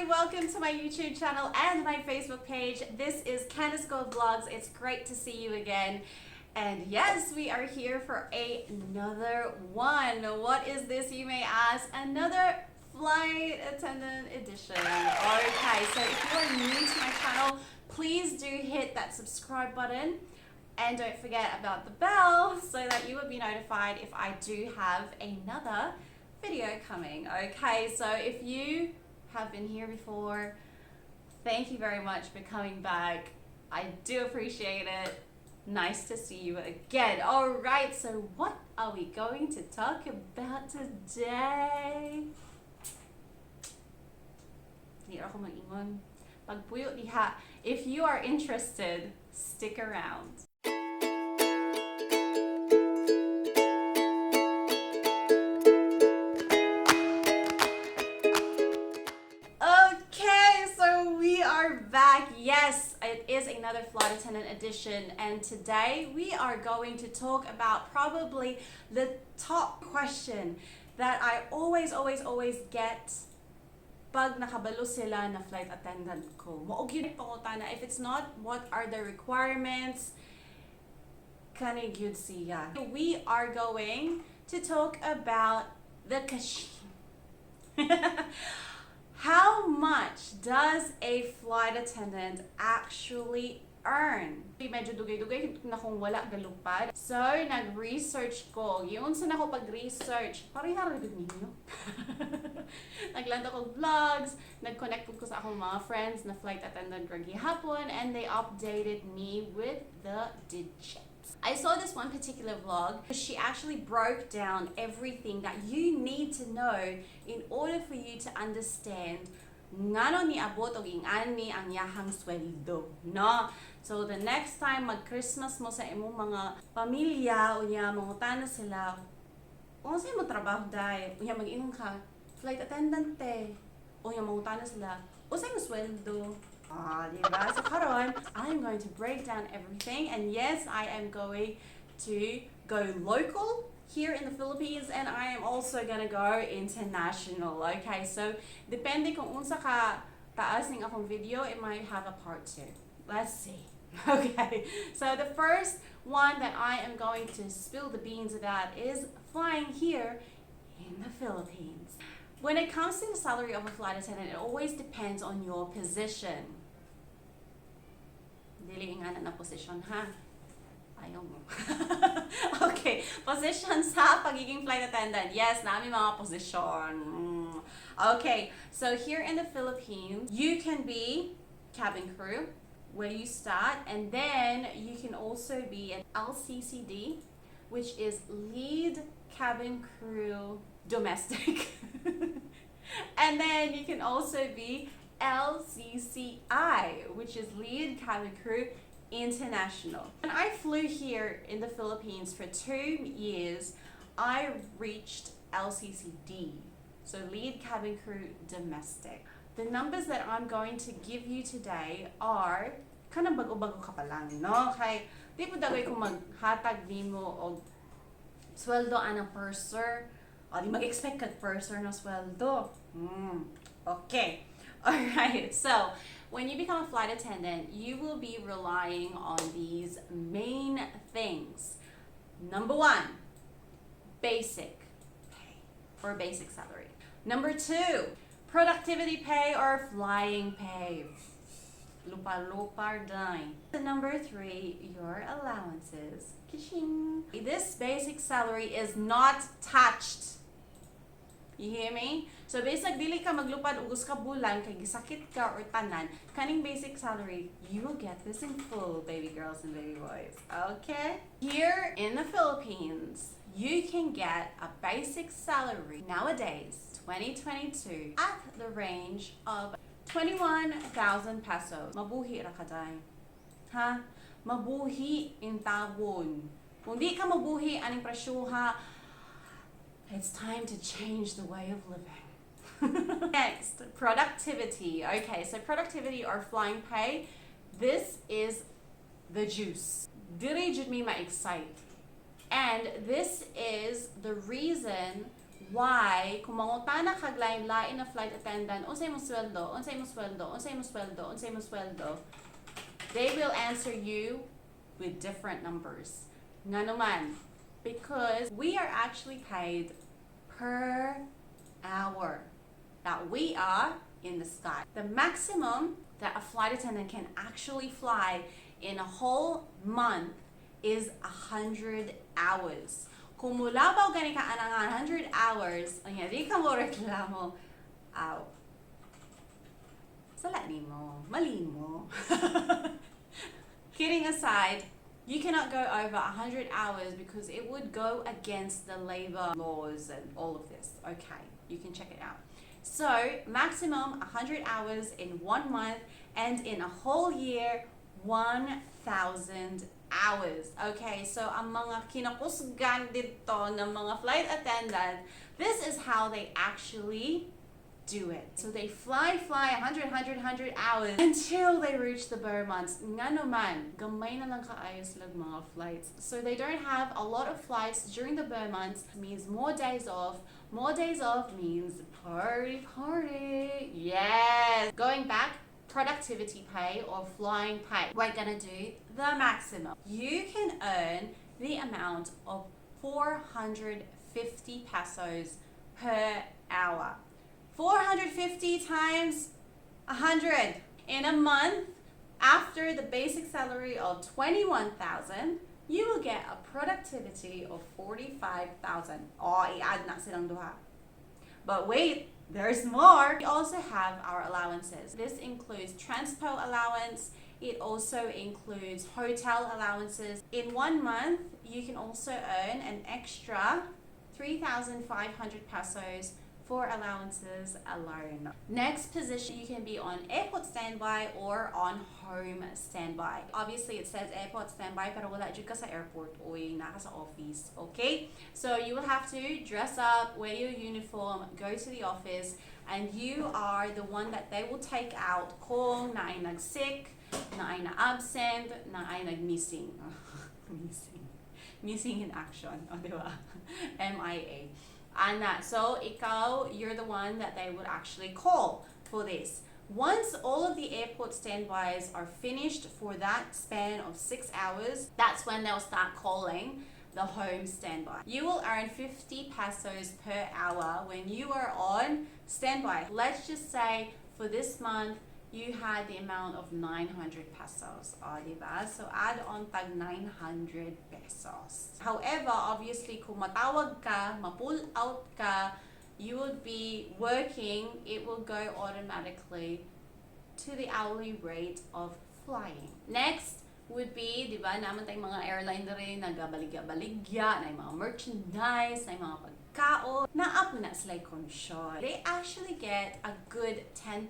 everybody, welcome to my YouTube channel and my Facebook page. This is Candice Gold Vlogs. It's great to see you again. And yes, we are here for another one. What is this, you may ask? Another flight attendant edition. Okay, so if you are new to my channel, please do hit that subscribe button. And don't forget about the bell so that you will be notified if I do have another video coming. Okay, so if you have been here before, thank you very much for coming back. I do appreciate it. Nice to see you again. All right, so what are we going to talk about today? Hindi ako mag-ingon. Pagpuyo diha. If you are interested, stick around. Yes, it is another flight attendant edition, and today we are going to talk about probably the top question that I always get pag nakabalo sila na flight attendant ko. Maog yun pangutana. If it's not, what are the requirements? Kanig yun siya. We are going to talk about the kashin. How much does a flight attendant actually earn? Medyo dugay-dugay na kung wala galupad. So, nag-research ko. Yun sa nako pag-research, parang haragod ninyo. Naglanda ko vlogs, nag-connect ko sa akong mga friends na flight attendant ragi hapon, and they updated me with the digits. I saw this one particular vlog. She actually broke down everything that you need to know in order for you to understand ngano ni abot og ingani ang yahang sweldo, no? So the next time mag-Christmas mo sa imong mga pamilya, unya mangutana sila, unsay mo trabaho day? Unya mag-ingon ka, flight attendant te. Unya mangutana sila, unsay mo sweldo? Diba? So karon, I'm going to break down everything, and yes, I am going to go local here in the Philippines, and I am also gonna go international. Okay, so depende kung unsa ka taas ning akong video, it might have a part 2. Let's see. Okay, so the first one that I am going to spill the beans about is flying here in the Philippines. When it comes to the salary of a flight attendant, it always depends on your position. Dili nga na position, ha? Ayaw mo. Okay, position sa pagiging flight attendant. Yes, nami mga position. Okay, so here in the Philippines, you can be cabin crew, where you start, and then you can also be an LCCD, which is lead cabin crew domestic. And then you can also be LCCI, which is lead cabin crew international. When I flew here in the Philippines for 2 years, I reached LCCD, so lead cabin crew domestic. The numbers that I'm going to give you today are kanang bago-bago ka pa lang, no? Kay di po dagay kung maghatag nimo og sweldo anang purser, o di mag-expect kag purser na sweldo. Okay. Alright, so when you become a flight attendant, you will be relying on these main things. Number 1, basic pay or basic salary. Number 2, productivity pay or flying pay. Lupa-lupa dime. Number 3, your allowances. Kishing. This basic salary is not touched. You hear me? So basic dili ka maglupad ugos ka bulan kay gisakit ka or tanan, kaning basic salary, you will get this in full, baby girls and baby boys. Okay? Here in the Philippines, you can get a basic salary nowadays, 2022, at the range of 21,000 pesos. Mabuhi ra ka day. Ha? Mabuhi in tabon. Kung di ka mabuhi aning presyuha, it's time to change the way of living. Next, productivity. Okay, so productivity or flying pay, this is the juice. Diri jud mi ma-excite. And this is the reason why kung mangutana kag lain-lain na flight attendant, unsay mo sweldo, unsay mo sweldo, unsay mo sweldo, unsay mo sweldo, they will answer you with different numbers. Nga naman, because we are actually paid per hour that we are in the sky. The maximum that a flight attendant can actually fly in a whole month is 100 hours. Kung mulabaw gani ka anang 100 hours, ang hindi ka mo reklamo, aw, sala ni mo, mali mo. Kidding aside, you cannot go over 100 hours because it would go against the labor laws and all of this. Okay, you can check it out. So, maximum 100 hours in 1 month, and in a whole year, 1,000 hours. Okay, so ang mga kinakusgan dito ng mga flight attendant, this is how they actually do it. So they fly 100 hours until they reach the bare months. Nga naman, gamay na lang kaayos lang mga flights. So they don't have a lot of flights during the bare months. Means more days off. More days off means party. Yes! Going back, productivity pay or flying pay. We're gonna do the maximum. You can earn the amount of 450 pesos per hour. 450 times 100 in a month. After the basic salary of 21,000, you will get a productivity of 45,000. Oh, i-add na silang duha. But wait, there's more. We also have our allowances. This includes transpo allowance. It also includes hotel allowances. In 1 month, you can also earn an extra 3,500 pesos for allowances alone. Next position, you can be on airport standby or on home standby. Obviously, it says airport standby, pero wala jud ka sa airport o naka sa office, okay? So you will have to dress up, wear your uniform, go to the office, and you are the one that they will take out kung na ay nag-sick, na ay na-absent, na ay nag-missing. Missing in action, o diba? MIA. So you're the one that they would actually call for this. Once all of the airport standbys are finished for that span of 6 hours, that's when they'll start calling the home standby. You will earn 50 pesos per hour when you are on standby. Let's just say for this month, you had the amount of 900 pesos. Diba? So add on tag 900 pesos. However, obviously, kung matawag ka, ma-pull out ka, you would be working, it will go automatically to the hourly rate of flying. Next would be, di ba, naman tayong mga airline na rin, nagabaligya, na mga merchandise, na mga pagkaon, na-up na sila komisyon. They actually get a good 10%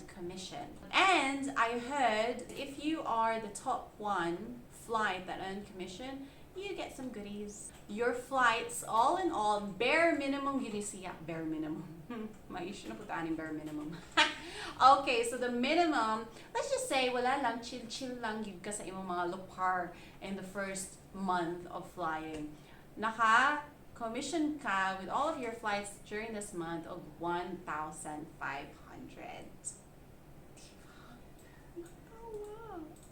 commission. And I heard if you are the top one flight that earned commission, you get some goodies. Your flights, all in all, bare minimum, bare minimum. Ma-issue na po tayo bare minimum. Okay, so the minimum, let's just say, wala lang, chill lang yun ka sa imong mga lupar in the first month of flying. Naka-commission ka with all of your flights during this month of 1,500.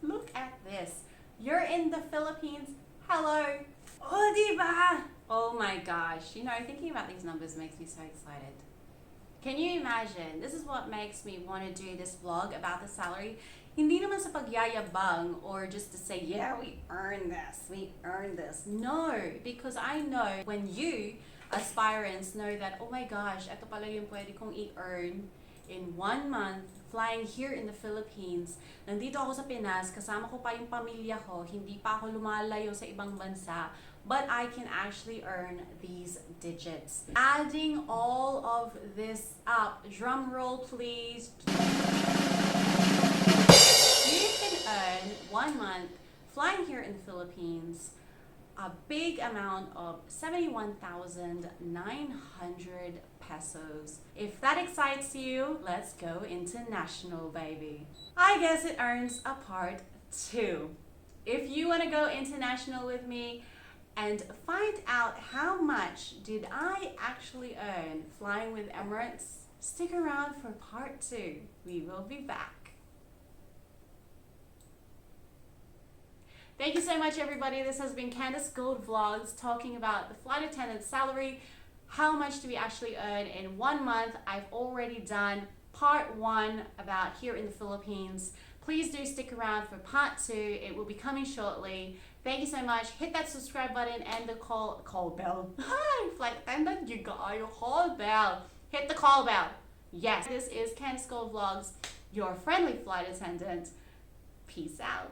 Look at this. You're in the Philippines. Hello. Oh, diba? Oh my gosh. You know, thinking about these numbers makes me so excited. Can you imagine? This is what makes me want to do this vlog about the salary. Hindi naman sa pagyayabang or just to say, yeah, we earn this. No, because I know when you aspirants know that, oh my gosh, ito pala yung pwede kong i-earn in 1 month flying here in the Philippines. Nandito ako sa Pinas, kasama ko pa yung pamilya ko, hindi pa ako lumalayo sa ibang bansa, but I can actually earn these digits. Adding all of this up, drum roll please. You can earn 1 month flying here in the Philippines a big amount of 71,900 pesos. If that excites you, let's go international, baby. I guess it earns a part 2. If you want to go international with me, and find out how much did I actually earn flying with Emirates. Stick around for part 2. We will be back. Thank you so much, everybody. This has been Candice Gould Vlogs talking about the flight attendant salary. How much do we actually earn in 1 month? I've already done part 1 about here in the Philippines. Please do stick around for part 2. It will be coming shortly. Thank you so much. Hit that subscribe button and the call bell. Hi, flight attendant, you got your call bell. Hit the call bell. Yes, this is Candice Gould Vlogs, your friendly flight attendant. Peace out.